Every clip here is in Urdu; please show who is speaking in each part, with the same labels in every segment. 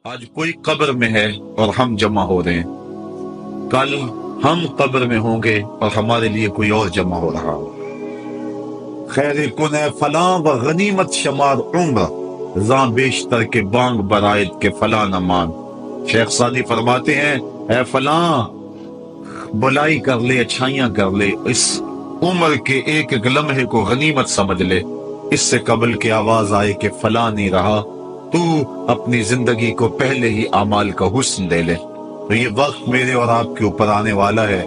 Speaker 1: آج کوئی قبر میں ہے اور ہم جمع ہو رہے ہیں، کل ہم قبر میں ہوں گے اور ہمارے لیے کوئی اور جمع ہو رہا ہو۔ خیر کن ہے فلاں و غنیمت شمار عمر، زاں بیشتر کے بانگ برائد کے فلاں نہ مان۔ شیخ سعدی فرماتے ہیں اے فلاں، بلائی کر لے، اچھائیاں کر لے، اس عمر کے ایک ایک لمحے کو غنیمت سمجھ لے، اس سے قبل کی آواز آئے کہ فلاں نہیں رہا، تو اپنی زندگی کو پہلے ہی اعمال کا حسن دے لے۔ تو یہ وقت میرے اور آپ کے اوپر آنے والا ہے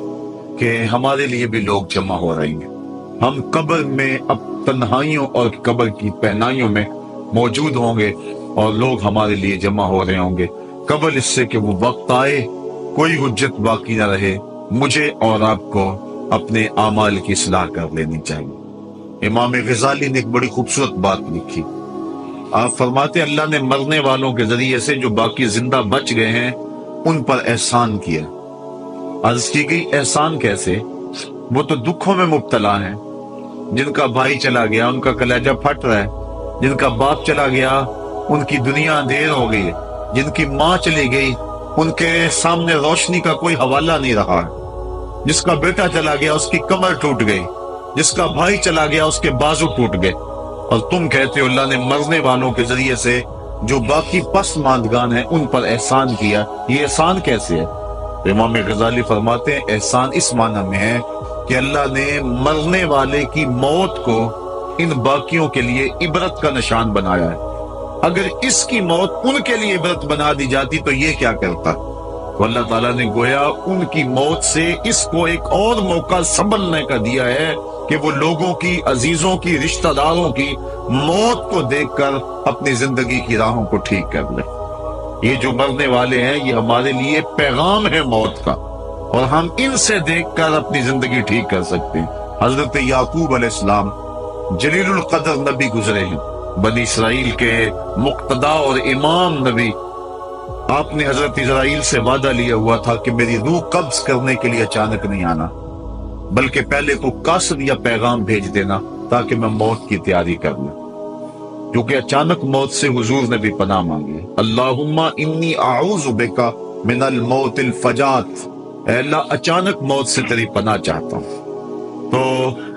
Speaker 1: کہ ہمارے لیے بھی لوگ جمع ہو رہے ہیں۔ ہم قبر میں اب تنہائیوں اور قبر کی پہنائیوں میں موجود ہوں گے اور لوگ ہمارے لیے جمع ہو رہے ہوں گے قبل اس سے کہ وہ وقت آئے، کوئی حجت باقی نہ رہے، مجھے اور آپ کو اپنے اعمال کی اصلاح کر لینی چاہیے۔ امام غزالی نے ایک بڑی خوبصورت بات لکھی۔ آپ فرماتے ہیں اللہ نے مرنے والوں کے ذریعے سے جو باقی زندہ بچ گئے ہیں ان پر احسان کیا۔ عرض کی گئی احسان کیسے؟ وہ تو دکھوں میں مبتلا ہیں، جن کا بھائی چلا گیا ان کا کلیجہ پھٹ رہا ہے، جن کا باپ چلا گیا ان کی دنیا اندھیر ہو گئی ہے، جن کی ماں چلی گئی ان کے سامنے روشنی کا کوئی حوالہ نہیں رہا ہے، جس کا بیٹا چلا گیا اس کی کمر ٹوٹ گئی، جس کا بھائی چلا گیا اس کے بازو ٹوٹ گئے، اور تم کہتے ہو اللہ نے مرنے والوں کے ذریعے سے جو باقی پس ماندگان ہیں ان پر احسان کیا۔ یہ احسان کیسے ہے؟ امام غزالی فرماتے ہیں احسان اس معنی میں ہے کہ اللہ نے مرنے والے کی موت کو ان باقیوں کے لیے عبرت کا نشان بنایا ہے۔ اگر اس کی موت ان کے لیے عبرت بنا دی جاتی تو یہ کیا کرتا؟ تو اللہ تعالیٰ نے گویا ان کی موت سے اس کو ایک اور موقع سنبھلنے کا دیا ہے کہ وہ لوگوں کی، عزیزوں کی، رشتہ داروں کی موت کو دیکھ کر اپنی زندگی کی راہوں کو ٹھیک کر لیں۔ یہ جو مرنے والے ہیں یہ ہمارے لیے پیغام ہے موت کا، اور ہم ان سے دیکھ کر اپنی زندگی ٹھیک کر سکتے ہیں۔ حضرت یعقوب علیہ السلام جلیل القدر نبی گزرے ہیں، بنی اسرائیل کے مقتدا اور امام نبی۔ آپ نے حضرت اسرائیل سے وعدہ لیا ہوا تھا کہ میری روح قبض کرنے کے لیے اچانک نہیں آنا، بلکہ پہلے کو قاصد یا پیغام بھیج دینا تاکہ میں موت کی تیاری کر لوں۔ کیونکہ اچانک موت سے حضور نے بھی پناہ مانگی، اللہم انی اعوذ بکا من الموت الفجات، اے اللہ اچانک موت سے تیری پناہ چاہتا ہوں۔ تو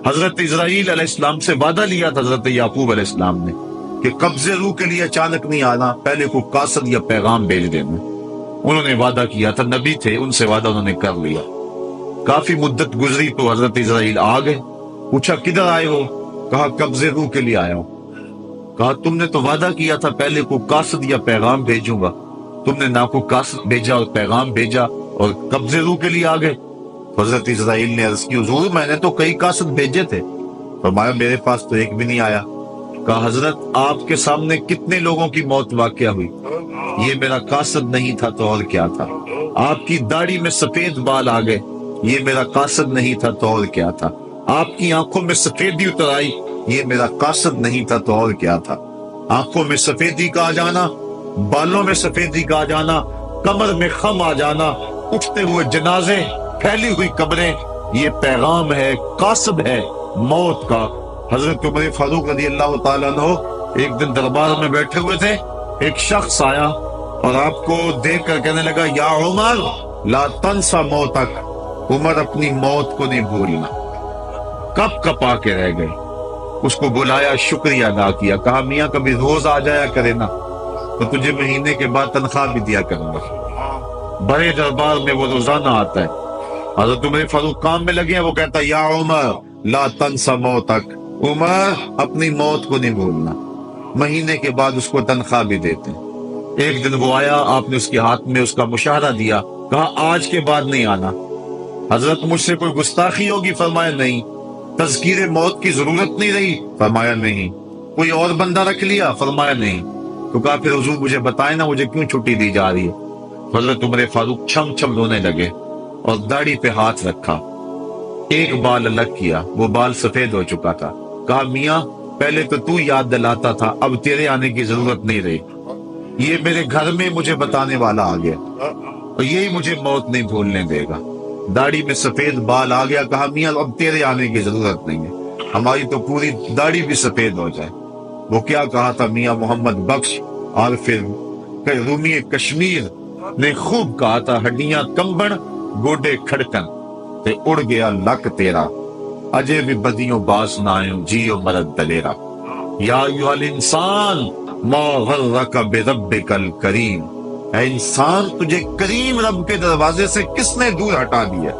Speaker 1: حضرت اسرائیل علیہ السلام سے وعدہ لیا تھا حضرت یعقوب علیہ السلام نے کہ قبض روح کے لیے اچانک نہیں آنا، پہلے کو قاصد یا پیغام بھیج دینا۔ انہوں نے وعدہ کیا تھا، نبی تھے، ان سے وعدہ انہوں نے کر لیا۔ کافی مدت گزری تو حضرت اسرائیل آ گئے، پوچھا کدھر آئے ہو؟ کہا قبض روح کے لیے آیا ہوں۔ کہا تم نے تو وعدہ کیا تھا پہلے کو قاصد یا پیغام بھیجوں گا، تم نے نہ کو قاصد بھیجا اور پیغام بھیجا اور قبض روح کے لیے آ گئے۔ حضرت اسرائیل نے عرض کی حضور میں نے تو کئی قاصد بھیجے تھے، فرمایا میرے پاس تو ایک بھی نہیں آیا۔ کہا حضرت آپ کے سامنے کتنے لوگوں کی موت واقع ہوئی، یہ میرا قاصد نہیں تھا تو اور کیا تھا۔ آپ کی داڑھی میں سفید بال آ گئے، یہ میرا قاصد نہیں تھا تو اور کیا تھا۔ آپ کی آنکھوں میں سفیدی اتر آئی، یہ میرا قاصد نہیں تھا تو اور کیا تھا۔ آنکھوں میں سفیدی کا آ جانا، بالوں میں سفیدی کا آ جانا، کمر میں خم آ جانا، اٹھتے ہوئے جنازے، پھیلی ہوئی قبریں، یہ پیغام ہے، قاصد ہے موت کا۔ حضرت عمر فاروق رضی اللہ تعالیٰ عنہ ایک دن دربار میں بیٹھے ہوئے تھے، ایک شخص آیا اور آپ کو دیکھ کر کہنے لگا یا عمر لا تنسا موتک، عمر اپنی موت کو نہیں بھولنا۔ کپ کپا کے رہ گئے، اس کو بلایا، شکریہ ادا کیا، کہا میاں کبھی روز آ جایا کرے نا تو تجھے مہینے کے بعد تنخواہ بھی دیا کروں گا۔ بڑے دربار میں وہ روزانہ آتا ہے۔ حضرت عمر فاروق کام میں لگے ہیں، وہ کہتا ہے یا عمر لا تنسا موتک، عمر اپنی موت کو نہیں بھولنا۔ مہینے کے بعد اس کو تنخواہ بھی دیتے ہیں۔ ایک دن وہ آیا، آپ نے اس کے ہاتھ میں اس کا مشاہرہ دیا، کہا آج کے بعد نہیں آنا۔ حضرت مجھ سے کوئی گستاخی ہوگی؟ فرمایا نہیں۔ تذکیر موت کی ضرورت نہیں رہی؟ فرمایا نہیں۔ کوئی اور بندہ رکھ لیا؟ فرمایا نہیں۔ تو کہا پھر حضور مجھے بتائیں نا مجھے کیوں چھٹی دی جا رہی ہے؟ حضرت عمر فاروق چھم چھم رونے لگے اور داڑھی پہ ہاتھ رکھا، ایک بال الگ کیا، وہ بال سفید ہو چکا تھا۔ کہا میاں پہلے تو یاد دلاتا تھا، اب تیرے آنے کی ضرورت نہیں رہی، یہ میرے گھر میں مجھے بتانے والا آ گیا اور یہی مجھے موت نہیں بھولنے دے گا۔ داڑھی میں سفید بال آ گیا، کہا میاں اب تیرے آنے کی ضرورت نہیں ہے، ہماری تو پوری داڑھی بھی سفید ہو جائے۔ وہ کیا کہا تھا میاں محمد بخش، اور پھر کہ رومی کشمیر نے خوب کہا تھا، ہڈیاں کمبن گوڈے کھڑکن تے اڑ گیا لک تیرا، اجے بھی بدیوں باز نہ آئیں جیو مرد دلیرا۔ یا ایھا الانسان ما غرک بربک الکریم، اے انسان تجھے کریم رب کے دروازے سے کس نے دور ہٹا دیا؟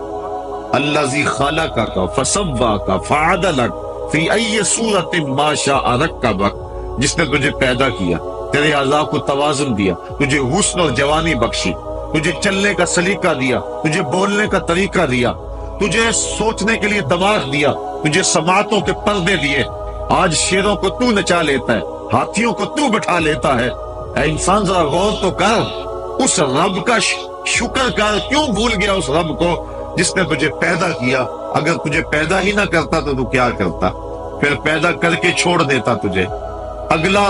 Speaker 1: الذی خلقک فسواک فعدلک فی ای صورت ما شاء رکبک، جس نے تجھے پیدا کیا، تیرے اعضاء کو توازن دیا، تجھے حسن اور جوانی بخشی، تجھے چلنے کا سلیقہ دیا، تجھے بولنے کا طریقہ دیا، تجھے سوچنے کے لیے دماغ دیا، تجھے سماعتوں کے پردے دیے۔ آج شیروں کو تو نچا لیتا ہے، ہاتھیوں کو تو بٹھا لیتا ہے۔ اے انسان ذرا غور تو کر، اس رب کا شکر کر، کیوں بھول گیا اس رب کو جس نے تجھے پیدا کیا؟ اگر تجھے پیدا ہی نہ کرتا تو کیا کرتا؟ پھر پیدا کر کے چھوڑ دیتا تجھے، اگلا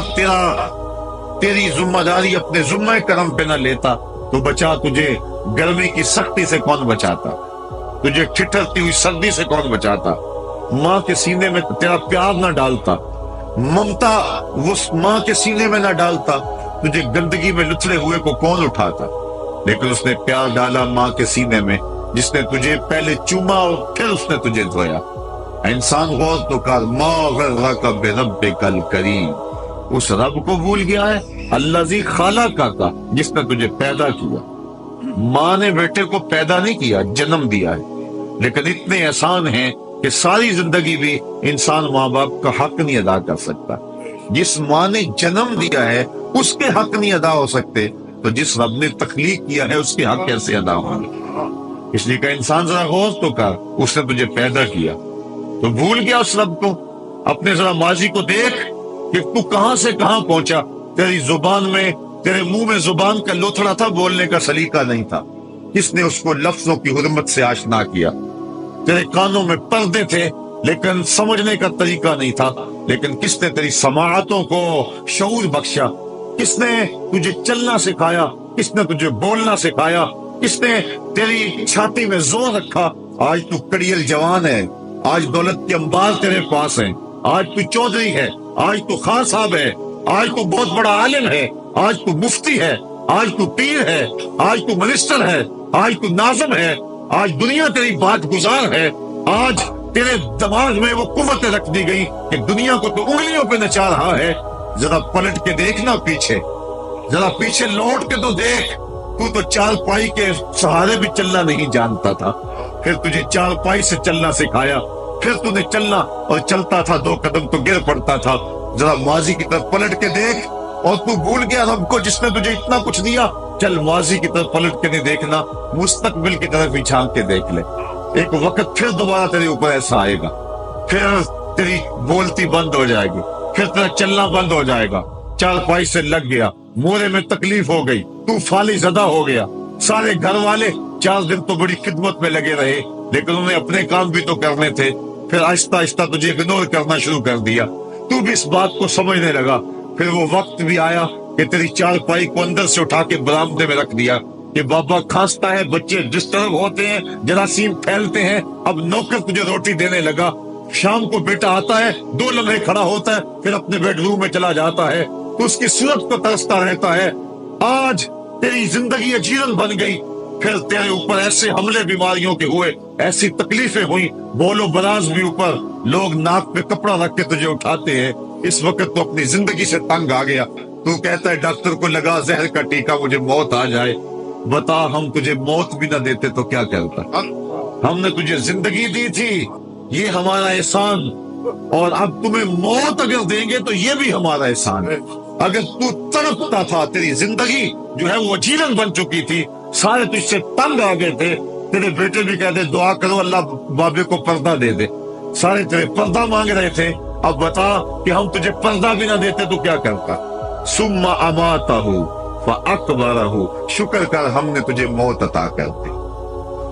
Speaker 1: تیری ذمہ داری اپنے ذمہ کرم پہ نہ لیتا تو بچا تجھے گرمی کی سختی سے کون بچاتا؟ تجھے ٹھٹھرتی ہوئی سردی سے کون بچاتا؟ ماں کے سینے میں تیرا پیار نہ ڈالتا، ممتا وہ ماں کے سینے میں نہ ڈالتا، تجھے گندگی میں لتھڑے ہوئے کو کون اٹھاتا؟ لیکن اس نے پیار ڈالا ماں کے سینے میں، جس نے تجھے پہلے چوما اور پھر اس نے تجھے دھویا۔ انسان غور تو کر، ما غرک بربک الکریم، اس رب کو بھول گیا ہے الذی خلقک، جس نے تجھے پیدا کیا۔ ماں نے بیٹے کو پیدا نہیں کیا، جنم دیا ہے، لیکن اتنے احسان ہیں کہ ساری زندگی بھی انسان ماں باپ کا حق نہیں ادا کر سکتا۔ جس ماں نے جنم دیا ہے اس کے حق نہیں ادا ہو سکتے، تو جس رب نے تخلیق کیا ہے اس کے حق کیسے ادا ہوں گے؟ اس لیے کہ انسان ذرا غور تو کر، اس نے تجھے پیدا کیا تو بھول گیا اس رب کو؟ اپنے ذرا ماضی کو دیکھ کہ تو کہاں سے کہاں پہنچا۔ تیری زبان میں، تیرے منہ میں زبان کا لوتھڑا تھا، بولنے کا سلیقہ نہیں تھا، کس نے اس کو لفظوں کی حرمت سے آشنا کیا؟ تیرے کانوں میں پردے تھے لیکن سمجھنے کا طریقہ نہیں تھا، لیکن کس نے تیری سماعتوں کو شعور بخشا؟ کس نے تجھے چلنا سکھایا؟ کس نے تجھے بولنا سکھایا؟ کس نے تیری چھاتی میں زور رکھا؟ آج تو کڑیل جوان ہے، آج دولت کے انبار تیرے پاس ہیں، آج تو چودھری ہے، آج تو خان صاحب ہے، آج تو بہت بڑا عالم ہے، آج تو مفتی ہے، آج تو پیر ہے، آج تو منسٹر ہے، آج تو ناظم ہے، آج دنیا تیری بات گزار ہے، آج تیرے دماغ میں وہ قوت رکھ دی گئی کہ دنیا کو تو انگلیوں پہ نچا رہا ہے۔ ذرا پلٹ کے دیکھنا پیچھے، ذرا پیچھے لوٹ کے تو دیکھ، تو چال پائی کے سہارے بھی چلنا نہیں جانتا تھا، پھر تجھے چال پائی سے چلنا سکھایا، پھر تو نے چلنا اور چلتا تھا، 2 قدم تو گر پڑتا تھا۔ ذرا ماضی کی طرف پلٹ کے دیکھ، اور تو بھول گیا رب کو جس نے تجھے اتنا کچھ دیا۔ چل ماضی کی طرف پلٹ کے نہیں دیکھنا، مستقبل کی طرف ہی جھانک کے دیکھ لے۔ ایک وقت پھر دوبارہ تیرے اوپر ایسا آئے گا، پھر تیری بولتی بند ہو جائے گی، پھر تیرا چلنا بند ہو جائے گا، چال پائی سے لگ گیا، مورے میں تکلیف ہو گئی، تو فالی زدہ ہو گیا۔ سارے گھر والے 4 دن تو بڑی خدمت میں لگے رہے، لیکن انہوں نے اپنے کام بھی تو کرنے تھے، پھر آہستہ آہستہ تجھے اگنور کرنا شروع کر دیا، تو بھی اس بات کو سمجھنے لگا۔ پھر وہ وقت بھی آیا کہ تیری چال پائی کو اندر سے اٹھا کے برآمدے میں رکھ دیا کہ بابا کھانستا ہے، بچے ڈسٹرب ہوتے ہیں، جراثیم پھیلتے ہیں، اب نوکر تجھے روٹی دینے لگا۔ شام کو بیٹا آتا ہے، 2 لمحے کھڑا ہوتا ہے، پھر اپنے بیڈ روم میں چلا جاتا ہے، تو اس کی صورت کو ترستا رہتا ہے۔ آج تیری زندگی اجیرن بن گئی، پھر تیرے اوپر ایسے حملے بیماریوں کے ہوئے، ایسی تکلیفیں ہوئی، بولو براز بھی اوپر، لوگ ناک پہ کپڑا رکھ کے تجھے اٹھاتے ہیں۔ اس وقت تو اپنی زندگی سے تنگ آ گیا، تو کہتا ہے ڈاکٹر کو لگا زہر کا ٹیکہ، مجھے موت آ جائے۔ بتا ہم تجھے موت بھی نہ دیتے تو کیا کرتا؟ ہم نے تجھے زندگی دی تھی، یہ ہمارا احسان، اور اب تمہیں موت اگر دیں گے تو یہ بھی ہمارا احسان ہے۔ اگر تو تڑپتا تھا، تیری زندگی جو ہے وہ جیلن بن چکی تھی، سارے تجھ سے تنگ آ گئے تھے، تیرے بیٹے بھی کہتے دعا کرو اللہ بابے کو پردہ دے دے، سارے تیرے پردہ مانگ رہے تھے، اب بتا کہ ہم تجھے پردہ بھی نہ دیتے تو کیا کرتا؟ ثم اماتہ فاقبرہ، شکر کر ہم نے تجھے موت عطا کر دی،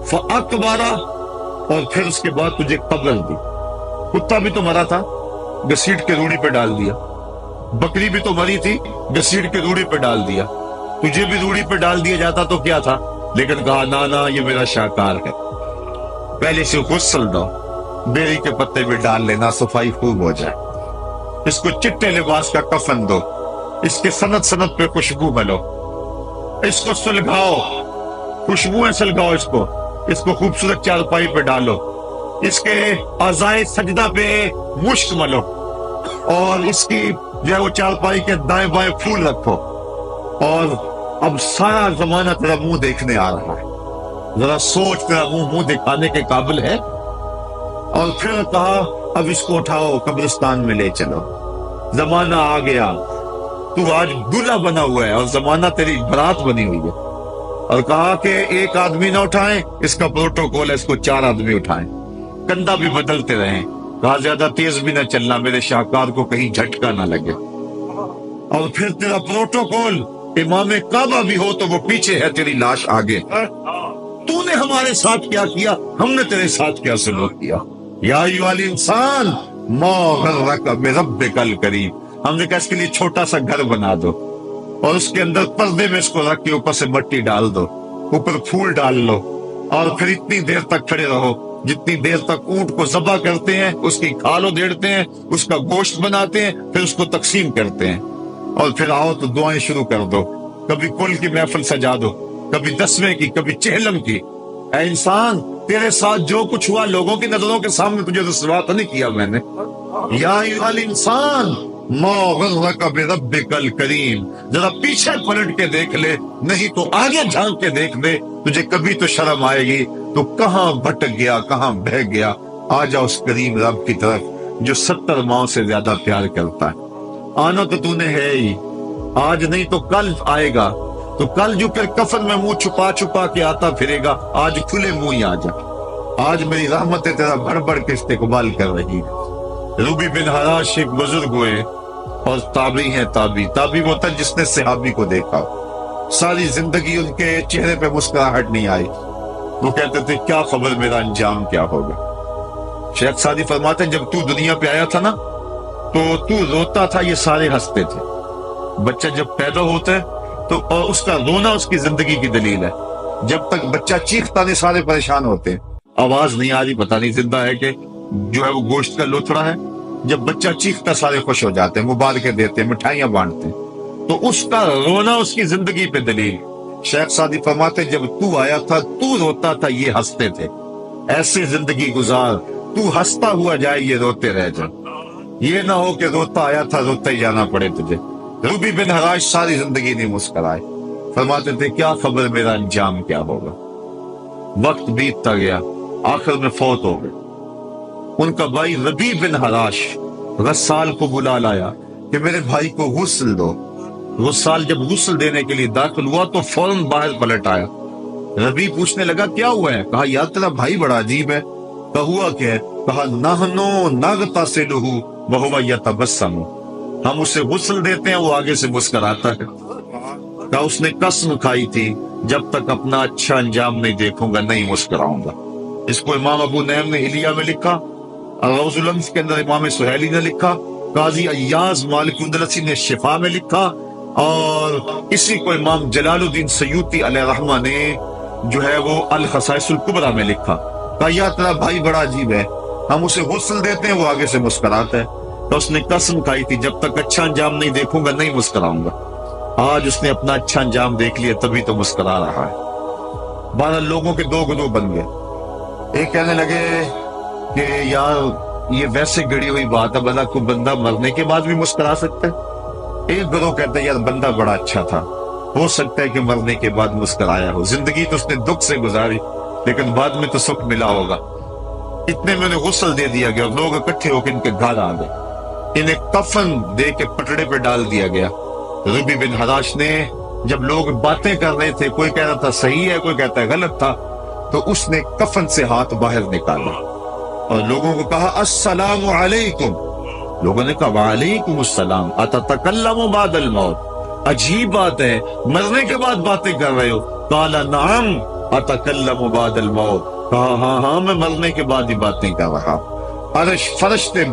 Speaker 1: فاقبرہ، اور پھر اس کے بعد تجھے قبر دی۔ کتا بھی تو مرا تھا، گھسیٹ کے روڑی پہ ڈال دیا، بکری بھی تو مری تھی، گھسیٹ کے روڑی پہ ڈال دیا، تجھے بھی روڑی پہ ڈال دیا جاتا تو کیا تھا؟ لیکن کہا نا یہ میرا شاہکار ہے، پہلے سے غسل دو، بیری کے پتے بھی ڈال لینا، صفائی خوب ہو جائے، اس کو چٹے لباس کا کفن دو، اس کے سند سند پہ خوشبو ملو، اس کو سلگاؤ، خوشبوئیں سلگاؤ، اس کو خوبصورت چارپائی پہ ڈالو، اس کے اعضائے سجدہ پہ مشک ملو، اور اس کی جو ہے وہ چارپائی کے دائیں بائیں پھول رکھو، اور اب سارا زمانہ تیرا منہ دیکھنے آ رہا ہے، ذرا سوچ تیرا منہ دکھانے کے قابل ہے؟ اور پھر کہا اب اس کو اٹھاؤ قبرستان میں لے چلو، زمانہ آ گیا، تو آج دلہا بنا ہوا ہے اور زمانہ تیری برات بنی ہوئی ہے، اور کہا کہ ایک آدمی نہ اٹھائیں، اس کا پروٹوکول ہے، اس کو 4 آدمی اٹھائیں، کندھا بھی بدلتے رہیں، کہا زیادہ تیز بھی نہ چلنا، میرے شاہکار کو کہیں جھٹکا نہ لگے، اور پھر تیرا پروٹوکول امام کعبہ بھی ہو تو وہ پیچھے ہے، تیری لاش آگے، تو نے ہمارے ساتھ کیا کیا، ہم نے تیرے ساتھ کیا سلوک کیا، یا ایھا الانسان ما غرک بربک الکریم، ہم نے کہا اس کے لیے چھوٹا سا گھر بنا دو، اور اس کے اندر پردے میں اس کو رکھ کے اوپر سے مٹی ڈال دو، اوپر پھول ڈال لو، اور پھر اتنی دیر تک کھڑے رہو جتنی دیر تک اونٹ کو ذبح کرتے ہیں، اس کی کھال ادھیڑتے ہیں، اس کا گوشت بناتے ہیں، پھر اس کو تقسیم کرتے ہیں، اور پھر آؤ تو دعائیں شروع کر دو، کبھی کل کی محفل سجا دو، کبھی 10ویں کی، کبھی چہلم کی۔ اے انسان، تیرے ساتھ جو کچھ ہوا لوگوں کی نظروں کے سامنے تجھے رسوا تو نہیں کیا میں نے؟ یا ایھا الانسان ما غرک بربک الکریم، ذرا پیچھے پلٹ کے دیکھ لے، نہیں تو آگے جھانک کے دیکھ لے، تجھے کبھی تو شرم آئے گی، تو کہاں بھٹک گیا، کہاں بہ گیا، آ جا اس کریم رب کی طرف جو 70 ماؤں سے زیادہ پیار کرتا ہے۔ آنا تو نے ہے ہی، آج نہیں تو کل آئے گا، تو کل جو پھر کفن میں منہ چھپا چھپا کے آتا پھرے گا، آج کھلے منہ ہی آ جا، آج میری رحمتیں تیرا بڑھ بڑھ کے استقبال کر رہی ہے۔ روبی بن حراش ایک بزرگ ہوئے اور تابعی ہیں، تابعی وہ تھا جس نے صحابی کو دیکھا، ساری زندگی ان کے چہرے پہ مسکراہٹ نہیں آئی، وہ کہتے تھے کیا خبر میرا انجام کیا ہوگا۔ شیخ سعدی فرماتے ہیں جب تو دنیا پہ آیا تھا نا تو روتا تھا، یہ سارے ہنستے تھے، بچہ جب پیدا ہوتا ہے تو اور اس کا رونا اس کی زندگی کی دلیل ہے، جب تک بچہ چیختا نہیں سارے پریشان ہوتے ہیں، آواز نہیں آ رہی، پتہ نہیں زندہ ہے کہ جو ہے وہ گوشت کا لوتھڑا ہے، جب بچہ چیختا سارے خوش ہو جاتے ہیں، مبارکیں دیتے ہیں، مٹھائیاں بانٹتے ہیں، تو اس کا رونا اس کی زندگی پہ دلیل۔ شیخ سعدی فرماتے جب تو آیا تھا تو روتا تھا، یہ ہنستے تھے، ایسی زندگی گزار تو ہنستا ہوا جائے، یہ روتے رہ جائے، یہ نہ ہو کہ روتا آیا تھا روتا ہی جانا پڑے تجھے۔ روبی بن حراش ساری زندگی نہیں مسکرائے، فرماتے تھے کیا خبر میرا انجام کیا ہوگا۔ وقت بیتتا گیا، آخر میں فوت ہو گئے۔ ان کا بھائی ربیع بن حراش غسال کو بلا لایا کہ میرے بھائی کو غسل دو۔ غسال جب غسل دینے کے لیے داخل ہوا تو فوراً باہر پلٹ آیا۔ ربیع پوچھنے لگا کیا ہوا ہے؟ کہا یار تیرا بھائی بڑا عجیب ہے۔ کہا ہوا کیا ہے؟ کہا نحنو نغتسلہ وہو یتبسم، ہم اسے غسل دیتے ہیں وہ آگے سے مسکراتا ہے۔ کہا اس نے قسم کھائی تھی جب تک اپنا اچھا انجام نہیں دیکھوں گا نہیں مسکراؤں گا۔ اس کو امام ابو نعیم نے حلیہ میں لکھا، روض الانف کے اندر امام سہیلی نے لکھا، قاضی ایاز مالک اندلسی نے شفا میں لکھا، اور اسی کو امام جلال الدین سیوطی علیہ رحمہ نے جو ہے وہ الخصائص الکبریٰ میں لکھا۔ کہا یا تیرا بھائی بڑا عجیب ہے، ہم اسے غسل دیتے ہیں وہ آگے سے مسکراتا ہے، تو اس نے قسم کھائی تھی جب تک اچھا انجام نہیں دیکھوں گا نہیں مسکراؤں گا۔ آج اس نے اپنا اچھا انجام دیکھ لیا تبھی تو مسکرا رہا ہے۔ 12 لوگوں کے 2 گروہ بن گئے، ایک کہنے لگے کہ یار یہ ویسے گڑی ہوئی بات ہے، بھلا کوئی بندہ مرنے کے بعد بھی مسکرا سکتا ہے۔ ایک گروہ کہتا ہے یار بندہ بڑا اچھا تھا، ہو سکتا ہے کہ مرنے کے بعد مسکرایا ہو، زندگی تو اس نے دکھ سے گزاری لیکن بعد میں تو سکھ ملا ہوگا۔ اتنے میں انہیں غسل دے دیا گیا اور لوگ اکٹھے ہو کے ان کے گھر آ گئے، انہیں کفن دے کے پٹڑے پہ ڈال دیا گیا۔ ربیع بن حراش نے جب لوگ باتیں کر رہے تھے، کوئی کہہ رہا تھا صحیح ہے کوئی کہتا ہے غلط تھا، تو اس نے کفن سے ہاتھ باہر نکالا اور لوگوں کو کہا السلام علیکم۔ لوگوں نے کہا وعلیکم السلام، اتتکلم بعد الموت، عجیب بات ہے مرنے کے بعد باتیں کر رہے ہو۔ قال نعم اتکلم بعد الموت، کہا ہاں میں مرنے کے بعد ہی باتیں کر رہا۔ عرش فرشتے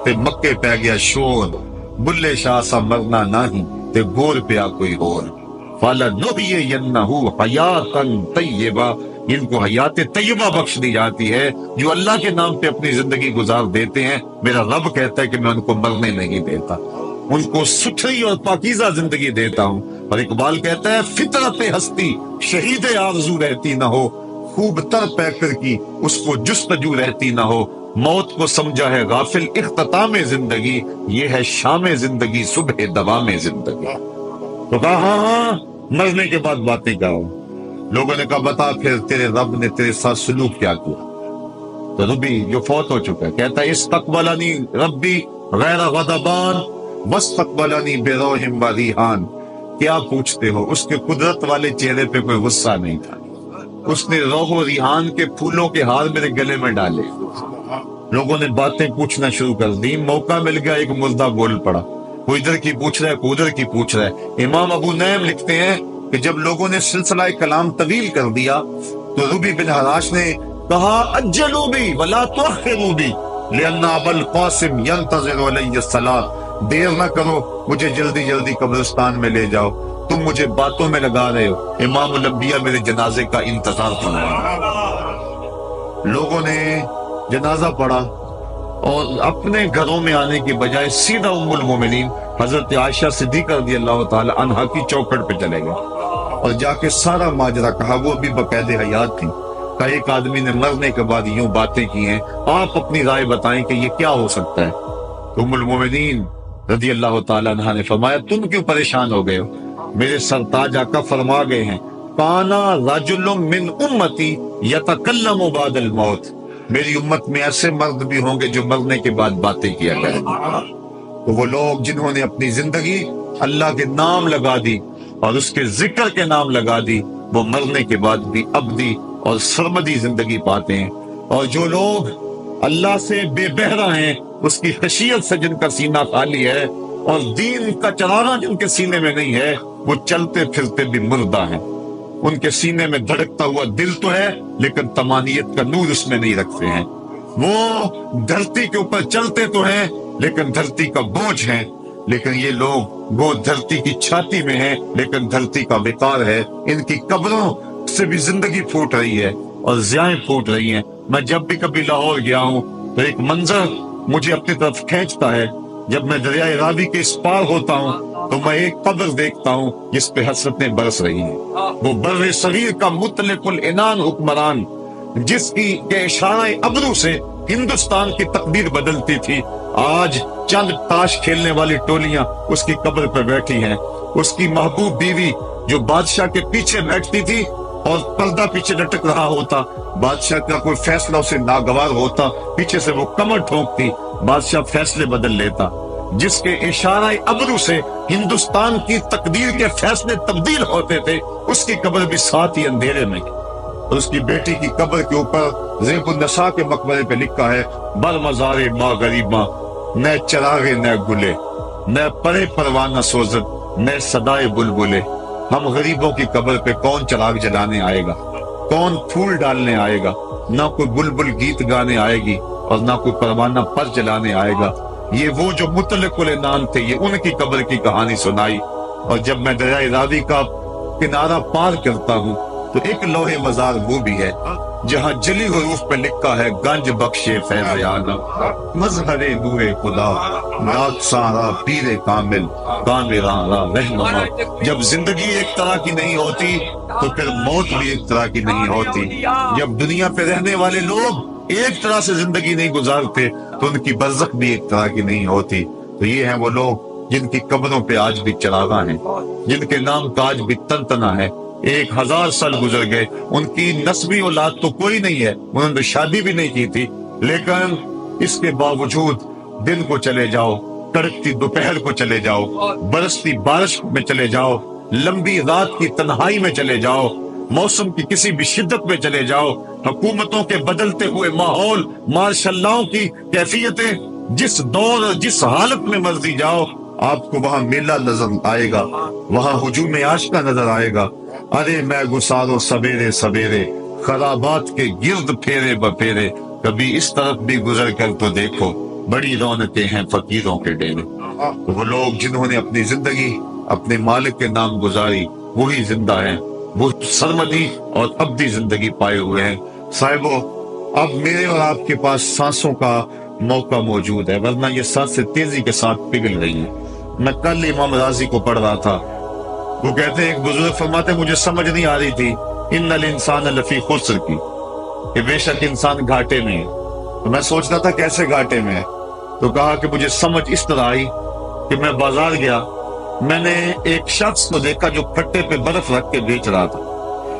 Speaker 1: تے مکے پہ گیا شور، بلے شاہ سا مرنا نہیں تے گور پیا کوئی اور، فَلَنُحْيِيَنَّهُ حَيَاةً طَيِّبَةً، ان کو حیات طیبہ بخش دی جاتی ہے جو اللہ کے نام پہ اپنی زندگی گزار دیتے ہیں۔ میرا رب کہتا ہے کہ میں ان کو مرنے نہیں دیتا، ان کو ستھری اور پاکیزہ زندگی دیتا ہوں۔ اور اقبال کہتا ہے فطرت ہستی شہید آرزو رہتی نہ ہو، خوب تر پیکر کی اس کو جستجو رہتی نہ ہو، موت کو سمجھا ہے غافل اختتام زندگی، یہ ہے شام زندگی صبح دوام زندگی۔ تو کہا ہاں ہاں مرنے کے بعد باتیں کرو۔ لوگوں نے کہا بتا پھر تیرے رب نے تیرے ساتھ سلوک کیا کیا؟ تو ربی جو فوت ہو چکا ہے کہتا ہے استقبلنی ربی غیر غضبان واستقبلنی بروح و ریحان۔ کیا پوچھتے ہو، اس کے قدرت والے چہرے پہ کوئی غصہ نہیں تھا، اس نے روح و ریحان کے پھولوں کے ہار میرے گلے میں ڈالے۔ لوگوں نے باتیں پوچھنا شروع کر دی، موقع مل گیا ایک مردہ بول پڑا، کوئی ادھر کی پوچھ رہا ہے کوئی ادھر کی پوچھ رہا ہے۔ امام ابو نعیم لکھتے ہیں کہ جب لوگوں نے سلسلہ کلام طویل کر دیا تو ربی بن حراش نے کہا اجلوا بی ولا تؤخروا بی لأن ابا القاسم ينتظر علی الصلاۃ، دیر نہ کرو مجھے جلدی جلدی قبرستان میں لے جاؤ، تم مجھے باتوں میں لگا رہے ہو، امام الانبیاء میرے جنازے کا انتظار کر رہے ہیں۔ لوگوں نے جنازہ پڑھا اور اپنے گھروں میں آنے کی بجائے سیدھا ام المومنین حضرت عائشہ صدیقہ رضی اللہ تعالی عنہا کی چوکھٹ پہ چلے گئے اور جا کے سارا ماجرا کہا۔ وہ بھی باقاعدہ حیات تھی، کہ ایک آدمی نے مرنے کے بعد یوں باتیں کی ہیں، آپ اپنی رائے بتائیں کہ یہ کیا ہو سکتا ہے۔ تو ام المومنین رضی اللہ تعالی عنہا نے فرمایا تم کیوں پریشان ہو گئے ہو؟ میرے سرتاج آقا فرما گئے ہیں کانا رجل من امتی یتکلم بعد الموت، میری امت میں ایسے مرد بھی ہوں گے جو مرنے کے بعد باتیں کیا کریں گے۔ تو وہ لوگ جنہوں نے اپنی زندگی اللہ کے نام لگا دی اور اس کے ذکر کے نام لگا دی، وہ مرنے کے بعد بھی ابدی اور سرمدی زندگی پاتے ہیں۔ اور جو لوگ اللہ سے بے بہرہ ہیں، اس کی خشیت سے جن کا سینہ خالی ہے اور دین کا چراغاں جن کے سینے میں نہیں ہے، وہ چلتے پھرتے بھی مردہ ہیں۔ ان کے سینے میں دھڑکتا ہوا دل تو ہے لیکن تمانیت کا نور اس میں نہیں رکھتے ہیں۔ وہ دھرتی کے اوپر چلتے تو ہیں لیکن دھرتی کا بوجھ ہیں، لیکن یہ لوگ وہ دھرتی کی چھاتی میں ہیں لیکن دھرتی کا وقار ہے۔ ان کی قبروں سے بھی زندگی پھوٹ رہی ہے اور ضیائیں پھوٹ رہی ہیں۔ میں جب بھی کبھی لاہور گیا ہوں تو ایک منظر مجھے اپنی طرف کھینچتا ہے، جب میں دریائے راوی کے اس پار ہوتا ہوں تو میں ایک قبر دیکھتا ہوں جس پہ حسرتیں برس رہی ہیں۔ وہ بر صغیر کا مطلق العنان حکمران، جس کی کے اشارہ ابرو سے ہندوستان کی تقدیر بدلتی تھی، آج چند تاش کھیلنے والی ٹولیاں اس کی قبر پہ بیٹھی ہیں۔ اس کی محبوب بیوی جو بادشاہ کے پیچھے بیٹھتی تھی اور پردہ پیچھے لٹک رہا ہوتا، بادشاہ کا کوئی فیصلہ اسے ناگوار ہوتا، پیچھے سے وہ کمر ٹھونکتی، بادشاہ فیصلے بدل لیتا۔ جس کے اشارہ ابرو سے ہندوستان کی تقدیر کے فیصلے تبدیل ہوتے تھے، اس کی قبر بھی ساتھ ہی اندھیرے میں۔ اور اس کی بیٹی کی قبر کے اوپر زیب النساء کے مقبرے پہ لکھا ہے بر مزار ماں غریباں، نہ چراغے نہ گلے، نہ پرے پروانہ سوزت، نہ صدائے بلبلے۔ ہم غریبوں کی قبر پہ کون چراغ جلانے آئے گا، کون پھول ڈالنے آئے گا؟ نہ کوئی بلبل گیت گانے آئے گی اور نہ کوئی پروانہ پر جلانے آئے گا۔ یہ وہ جو مطلق العنان تھے، یہ ان کی قبر کی کہانی سنائی۔ اور جب میں دریائے راوی کا کنارہ پار کرتا ہوں تو ایک لوح مزار وہ بھی ہے جہاں جلی حروف پہ لکھا ہے گنج بخشے فیض عالم، مظہر نور خدا، رات سارا پیر کامل، کامراں را رہنما۔ جب زندگی ایک طرح کی نہیں ہوتی تو پھر موت بھی ایک طرح کی نہیں ہوتی۔ جب دنیا پہ رہنے والے لوگ ایک طرح سے زندگی نہیں گزارتے تو ان کی برزخ بھی ایک طرح کی نہیں ہوتی۔ تو یہ ہیں وہ لوگ جن کی قبروں پہ آج بھی چراغاں ہیں، جن کے نام کا آج بھی تنتنا ہے۔ 1000 سال گزر گئے، ان کی نسبی اولاد تو کوئی نہیں ہے، انہوں نے شادی بھی نہیں کی تھی، لیکن اس کے باوجود دن کو چلے جاؤ، کڑکتی دوپہر کو چلے جاؤ، برستی بارش میں چلے جاؤ، لمبی رات کی تنہائی میں چلے جاؤ، موسم کی کسی بھی شدت میں چلے جاؤ، حکومتوں کے بدلتے ہوئے ماحول، مارشل لاؤ کی کیفیتیں، جس دور جس حالت میں مرضی جاؤ، آپ کو وہاں میلہ نظر آئے گا، وہاں ہجوم عاشقہ نظر آئے گا۔ ارے میں گسارو سویرے سویرے، خرابات کے گرد پھیرے بپھیرے، کبھی اس طرف بھی گزر کر تو دیکھو، بڑی رونقیں ہیں فقیروں کے ڈیرے۔ وہ لوگ جنہوں نے اپنی زندگی اپنے مالک کے نام گزاری، وہی زندہ ہیں، وہ سرمدی اور ابدی زندگی پائے ہوئے ہیں۔ صاحبو، اب میرے اور آپ کے پاس سانسوں کا موقع موجود ہے، ورنہ یہ سانسیں تیزی کے ساتھ پگھل رہی ہیں۔ میں کل امام راضی کو پڑھ رہا تھا، وہ کہتے ہیں ایک بزرگ فرماتے مجھے سمجھ نہیں آ رہی تھی ان الانسان لفی خسر کی، کہ بے شک انسان گھاٹے میں ہے، تو میں سوچتا تھا کیسے گھاٹے میں ہے، تو کہا کہ مجھے سمجھ اس طرح آئی کہ میں بازار گیا، میں نے ایک شخص کو دیکھا جو پھٹے پہ برف رکھ کے بیچ رہا تھا،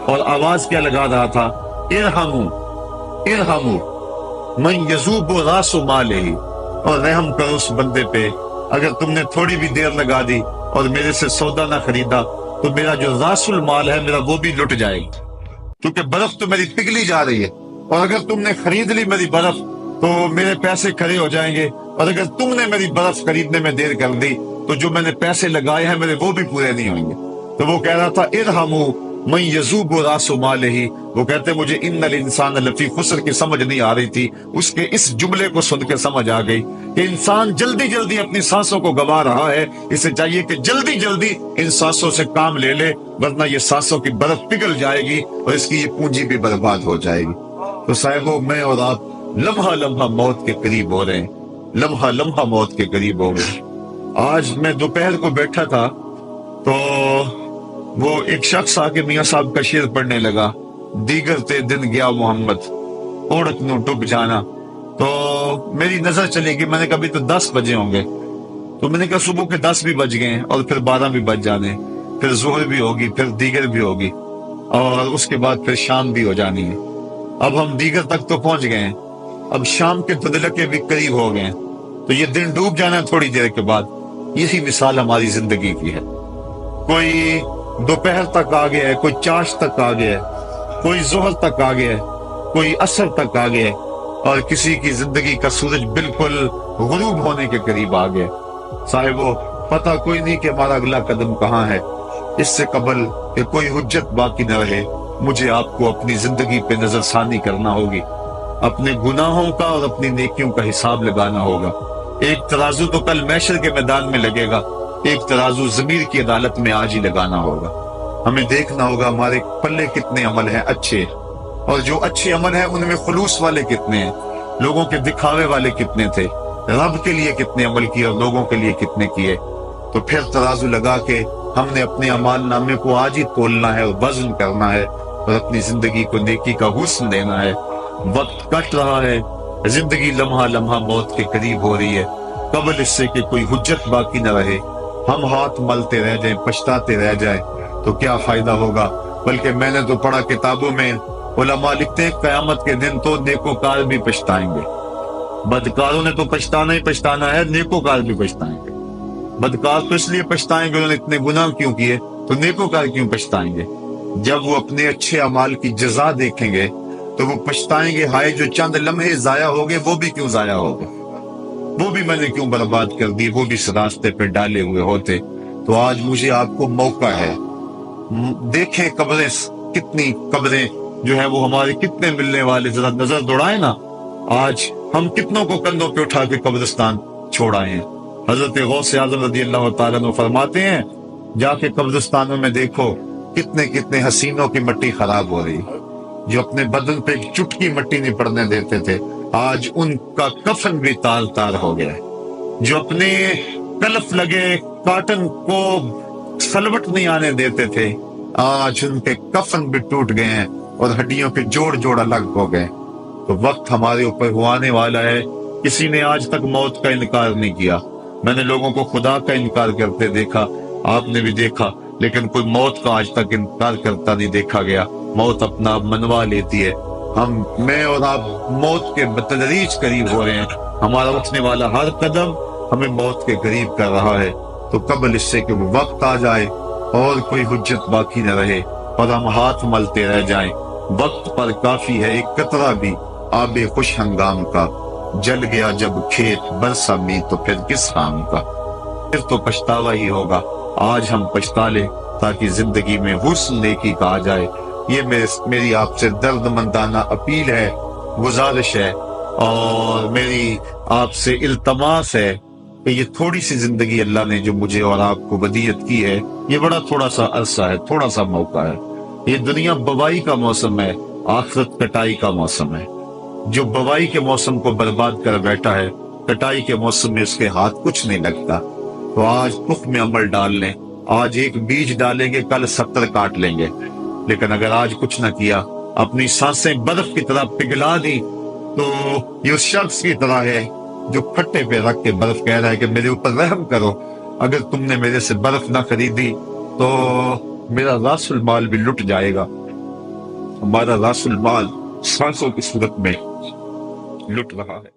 Speaker 1: اور آواز کیا لگا رہا تھا، ارحمو ارحمو من یذوب راس مالہ، اور رحم کرو اس بندے پہ، اگر تم نے تھوڑی بھی دیر لگا دی اور میرے سے سودا نہ خریدا تو میرا جو راس المال ہے میرا وہ بھی لٹ جائے گا، کیونکہ برف تو میری پگھلی جا رہی ہے، اور اگر تم نے خرید لی میری برف تو میرے پیسے کھڑے ہو جائیں گے، اور اگر تم نے میری برف خریدنے میں دیر کر دی تو جو میں نے پیسے لگائے ہیں میرے وہ بھی پورے نہیں ہوئیں گے۔ تو وہ کہہ رہا تھا ارحمو من یذوب راس مالہ، وہ کہتے مجھے ان الانسان لفی خسر کی سمجھ نہیں آ رہی تھی، اس کے اس جملے کو سن کے سمجھ آ گئی کہ انسان جلدی جلدی اپنی سانسوں کو گوا رہا ہے، اسے چاہیے کہ جلدی جلدی ان سانسوں سے کام لے لے، ورنہ یہ سانسوں کی برف پگھل جائے گی اور اس کی یہ پونجی بھی برباد ہو جائے گی۔ تو صاحبو، میں اور آپ لمحہ لمحہ موت کے قریب ہو رہے ہیں، لمحہ لمحہ موت کے قریب ہو رہے ہیں۔ آج میں دوپہر کو بیٹھا تھا تو وہ ایک شخص آ کے میاں صاحب کا شعر پڑھنے لگا، دیگر تے دن گیا محمد اوڑک نو ڈب جانا، تو میری نظر چلے گی، میں نے کہا ابھی تو 10 بجے ہوں گے، تو میں نے کہا صبح کے 10 بھی بج گئے ہیں اور پھر 12 بھی بج جانے، پھر ظہر بھی ہوگی، پھر دیگر بھی ہوگی، اور اس کے بعد پھر شام بھی ہو جانی ہے۔ اب ہم دیگر تک تو پہنچ گئے ہیں، اب شام کے دھندلکے بھی قریب ہو گئے ہیں، تو یہ دن ڈوب جانا ہے تھوڑی دیر کے بعد۔ یہی مثال ہماری زندگی کی ہے، کوئی دوپہر تک آ گیا ہے، کوئی چاش تک آ گیا ہے، کوئی ظہر تک آ گیا ہے، کوئی عصر تک آ گیا ہے، اور کسی کی زندگی کا سورج بالکل غروب ہونے کے قریب آ گیا۔ صاحبو، پتہ کوئی نہیں کہ ہمارا اگلا قدم کہاں ہے، اس سے قبل کہ کوئی حجت باقی نہ رہے مجھے آپ کو اپنی زندگی پہ نظر ثانی کرنا ہوگی، اپنے گناہوں کا اور اپنی نیکیوں کا حساب لگانا ہوگا۔ ایک ترازو تو کل محشر کے میدان میں لگے گا، ایک ترازو ضمیر کی عدالت میں آج ہی لگانا ہوگا۔ ہمیں دیکھنا ہوگا ہمارے پلے کتنے عمل ہیں اچھے، اور جو اچھے عمل ہیں ان میں خلوص والے کتنے ہیں، لوگوں کے دکھاوے والے کتنے تھے، رب کے لیے کتنے عمل کیے اور لوگوں کے لیے کتنے کیے۔ تو پھر ترازو لگا کے ہم نے اپنے اعمال نامے کو آج ہی تولنا ہے اور وزن کرنا ہے، اور اپنی زندگی کو نیکی کا حسن دینا ہے۔ وقت کٹ رہا ہے، زندگی لمحہ لمحہ موت کے قریب ہو رہی ہے، قبل اس سے کہ کوئی حجت باقی نہ رہے ہم ہاتھ ملتے رہ جائیں، پچھتاتے رہ جائیں تو کیا فائدہ ہوگا۔ بلکہ میں نے تو پڑھا کتابوں میں، علماء لکھتے ہیں قیامت کے دن تو نیکوکار بھی پچھتائیں گے، بدکاروں نے تو پچھتانا ہی پچھتانا ہے، نیکوکار بھی پچھتائیں گے۔ بدکار تو اس لیے پچھتائیں گے انہوں نے اتنے گناہ کیوں کیے، تو نیکوکار کیوں پچھتائیں گے؟ جب وہ اپنے اچھے اعمال کی جزا دیکھیں گے تو وہ پچھتائیں گے، ہائے جو چند لمحے ضائع ہو گئے وہ بھی کیوں ضائع ہو گئے، وہ بھی میں نے کیوں برباد کر دی، وہ بھی اس راستے پہ ڈالے ہوئے ہوتے۔ تو آج مجھے آپ کو موقع ہے، دیکھیں قبریں، کتنی قبریں جو ہے وہ ہمارے کتنے ملنے والے، ذرا نظر دوڑائیں نا، آج ہم کتنوں کو کندھوں پہ اٹھا کے قبرستان چھوڑ آئے ہیں۔ حضرت غوث اعظم رضی اللہ تعالیٰ عنہ فرماتے ہیں جا کے قبرستانوں میں دیکھو کتنے کتنے حسینوں کی مٹی خراب ہو رہی، جو اپنے بدن پہ ایک چٹکی مٹی نہیں پڑنے دیتے تھے، آج ان کا کفن بھی تار تار ہو گیا ہے۔ جو اپنے کلف لگے کاٹن کو سلوٹ نہیں آنے دیتے تھے، آج ان کے کفن بھی ٹوٹ گئے ہیں اور ہڈیوں کے جوڑ جوڑ الگ ہو گئے۔ تو وقت ہمارے اوپر آنے والا ہے، کسی نے آج تک موت کا انکار نہیں کیا۔ میں نے لوگوں کو خدا کا انکار کرتے دیکھا، آپ نے بھی دیکھا، لیکن کوئی موت کا آج تک انکار کرتا نہیں دیکھا گیا۔ موت اپنا آپ منوا لیتی ہے، میں اور آپ موت کے بتدریج قریب ہو رہے ہیں، ہمارا اٹھنے والا ہر قدم ہمیں موت کے قریب کر رہا ہے۔ تو قبل اس سے کہ وہ وقت آ جائے اور کوئی حجت باقی نہ رہے اور ہم ہاتھ ملتے رہ جائیں، وقت پر کافی ہے ایک قطرہ بھی آب خوش ہنگام کا، جل گیا جب کھیت برسا می تو پھر کس کام کا، پھر تو پچھتاوا ہی ہوگا۔ آج ہم پچھتا لیں تاکہ زندگی میں حسن نیکی کا آ جائے۔ یہ میری آپ سے درد مندانہ اپیل ہے، گزارش ہے، اور میری آپ سے التماس ہے کہ یہ تھوڑی سی زندگی اللہ نے جو مجھے اور آپ کو ودیعت کی ہے، یہ بڑا تھوڑا سا عرصہ ہے، تھوڑا سا موقع ہے۔ یہ دنیا بوائی کا موسم ہے، آخرت کٹائی کا موسم ہے۔ جو بوائی کے موسم کو برباد کر بیٹھا ہے، کٹائی کے موسم میں اس کے ہاتھ کچھ نہیں لگتا۔ تو آج تخم عمل ڈال لیں، آج ایک بیج ڈالیں گے، کل 70 کاٹ لیں گے، لیکن اگر آج کچھ نہ کیا، اپنی سانسیں برف کی طرح پگھلا دی، تو یہ اس شخص کی طرح ہے جو پھٹے پہ رکھ کے برف کہہ رہا ہے کہ میرے اوپر رحم کرو، اگر تم نے میرے سے برف نہ خریدی تو میرا راس المال بھی لٹ جائے گا۔ ہمارا راس المال سانسوں کی صورت میں لٹ رہا ہے۔